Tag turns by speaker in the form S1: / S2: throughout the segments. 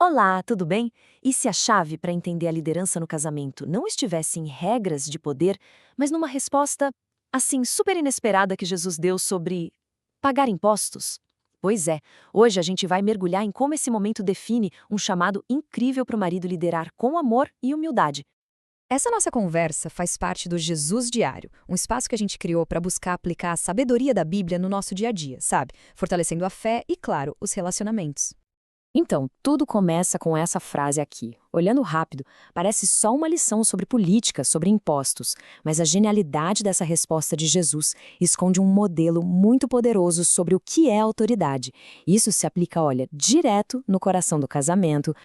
S1: Olá, tudo bem? E se a chave para entender a liderança no casamento não estivesse em regras de poder, mas numa resposta, assim, super inesperada que Jesus deu sobre pagar impostos? Pois é, hoje a gente vai mergulhar em como esse momento define um chamado incrível para o marido liderar com amor e humildade.
S2: Essa nossa conversa faz parte do Jesus Diário, um espaço que a gente criou para buscar aplicar a sabedoria da Bíblia no nosso dia a dia, sabe? Fortalecendo a fé e, claro, os relacionamentos.
S1: Então, tudo começa com essa frase aqui. Olhando rápido, parece só uma lição sobre política, sobre impostos, mas a genialidade dessa resposta de Jesus esconde um modelo muito poderoso sobre o que é autoridade. Isso se aplica, olha, direto no coração do casamento.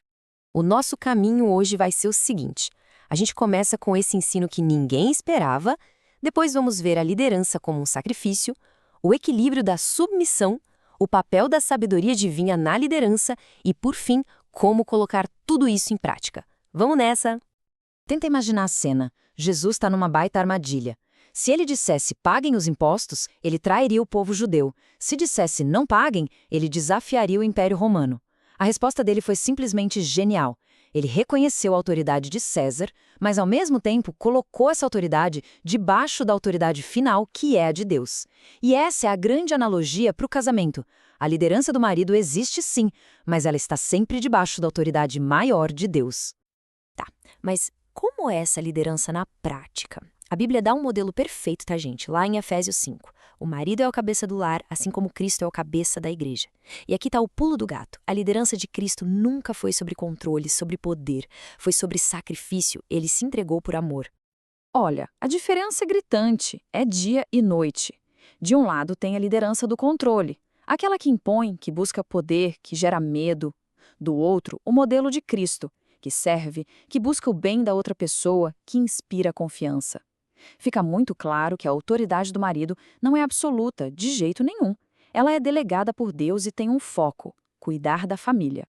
S1: O nosso caminho hoje vai ser o seguinte: a gente começa com esse ensino que ninguém esperava, depois vamos ver a liderança como um sacrifício, o equilíbrio da submissão, o papel da sabedoria divina na liderança e, por fim, como colocar tudo isso em prática. Vamos nessa! Tenta imaginar a cena. Jesus está numa baita armadilha. Se ele dissesse paguem os impostos, ele trairia o povo judeu. Se dissesse não paguem, ele desafiaria o Império Romano. A resposta dele foi simplesmente genial. Ele reconheceu a autoridade de César, mas ao mesmo tempo colocou essa autoridade debaixo da autoridade final, que é a de Deus. E essa é a grande analogia para o casamento. A liderança do marido existe sim, mas ela está sempre debaixo da autoridade maior de Deus. Tá, mas como é essa liderança na prática? A Bíblia dá um modelo perfeito, tá, gente? Lá em Efésios 5. O marido é o cabeça do lar, assim como Cristo é o cabeça da igreja. E aqui tá o pulo do gato. A liderança de Cristo nunca foi sobre controle, sobre poder. Foi sobre sacrifício. Ele se entregou por amor.
S3: Olha, a diferença é gritante, é dia e noite. De um lado tem a liderança do controle, aquela que impõe, que busca poder, que gera medo. Do outro, o modelo de Cristo, que serve, que busca o bem da outra pessoa, que inspira confiança. Fica muito claro que a autoridade do marido não é absoluta, de jeito nenhum. Ela é delegada por Deus e tem um foco: cuidar da família.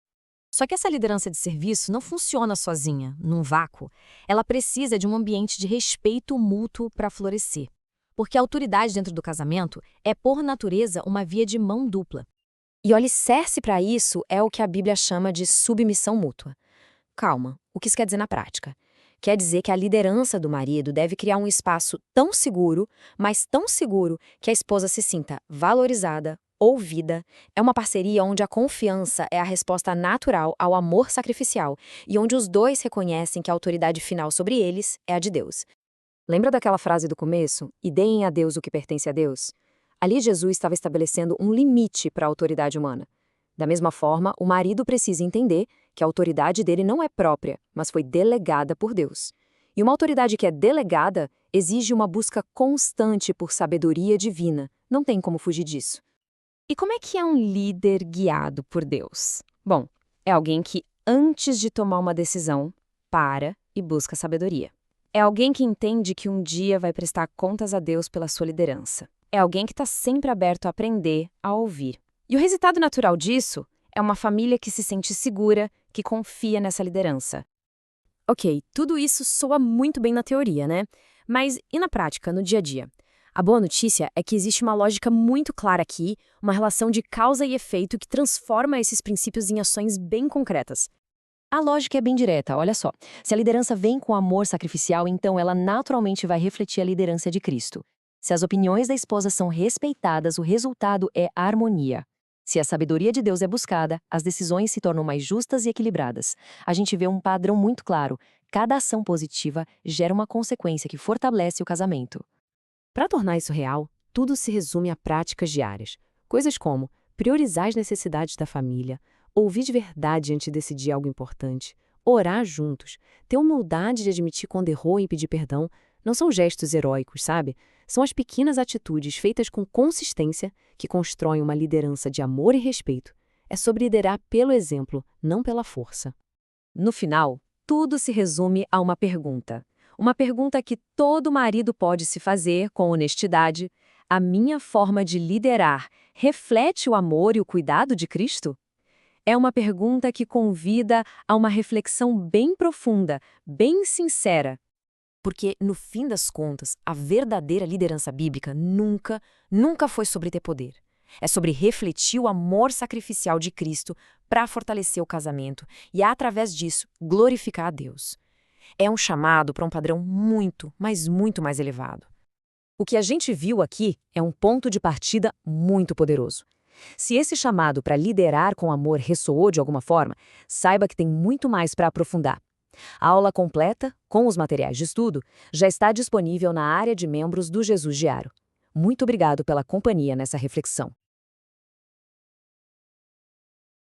S2: Só que essa liderança de serviço não funciona sozinha, num vácuo. Ela precisa de um ambiente de respeito mútuo para florescer. Porque a autoridade dentro do casamento é, por natureza, uma via de mão dupla.
S1: E o alicerce para isso é o que a Bíblia chama de submissão mútua. Calma, o que isso quer dizer na prática? Quer dizer que a liderança do marido deve criar um espaço tão seguro, mas tão seguro, que a esposa se sinta valorizada, ouvida. É uma parceria onde a confiança é a resposta natural ao amor sacrificial e onde os dois reconhecem que a autoridade final sobre eles é a de Deus. Lembra daquela frase do começo? E deem a Deus o que pertence a Deus? Ali Jesus estava estabelecendo um limite para a autoridade humana. Da mesma forma, o marido precisa entender que a autoridade dele não é própria, mas foi delegada por Deus. E uma autoridade que é delegada exige uma busca constante por sabedoria divina. Não tem como fugir disso. E como é que é um líder guiado por Deus? Bom, é alguém que, antes de tomar uma decisão, para e busca sabedoria. É alguém que entende que um dia vai prestar contas a Deus pela sua liderança. É alguém que está sempre aberto a aprender, a ouvir. E o resultado natural disso é uma família que se sente segura, que confia nessa liderança. Ok, tudo isso soa muito bem na teoria, né? Mas e na prática, no dia a dia? A boa notícia é que existe uma lógica muito clara aqui, uma relação de causa e efeito que transforma esses princípios em ações bem concretas. A lógica é bem direta, olha só. Se a liderança vem com amor sacrificial, então ela naturalmente vai refletir a liderança de Cristo. Se as opiniões da esposa são respeitadas, o resultado é harmonia. Se a sabedoria de Deus é buscada, as decisões se tornam mais justas e equilibradas. A gente vê um padrão muito claro. Cada ação positiva gera uma consequência que fortalece o casamento. Para tornar isso real, tudo se resume a práticas diárias. Coisas como priorizar as necessidades da família, ouvir de verdade antes de decidir algo importante, orar juntos, ter humildade de admitir quando errou e pedir perdão. Não são gestos heróicos, sabe? São as pequenas atitudes feitas com consistência que constroem uma liderança de amor e respeito. É sobre liderar pelo exemplo, não pela força. No final, tudo se resume a uma pergunta. Uma pergunta que todo marido pode se fazer com honestidade: a minha forma de liderar reflete o amor e o cuidado de Cristo? É uma pergunta que convida a uma reflexão bem profunda, bem sincera. Porque, no fim das contas, a verdadeira liderança bíblica nunca foi sobre ter poder. É sobre refletir o amor sacrificial de Cristo para fortalecer o casamento e, através disso, glorificar a Deus. É um chamado para um padrão muito, mas muito mais elevado.
S2: O que a gente viu aqui é um ponto de partida muito poderoso. Se esse chamado para liderar com amor ressoou de alguma forma, saiba que tem muito mais para aprofundar. A aula completa, com os materiais de estudo, já está disponível na área de membros do Jesus Diário. Muito obrigado pela companhia nessa reflexão.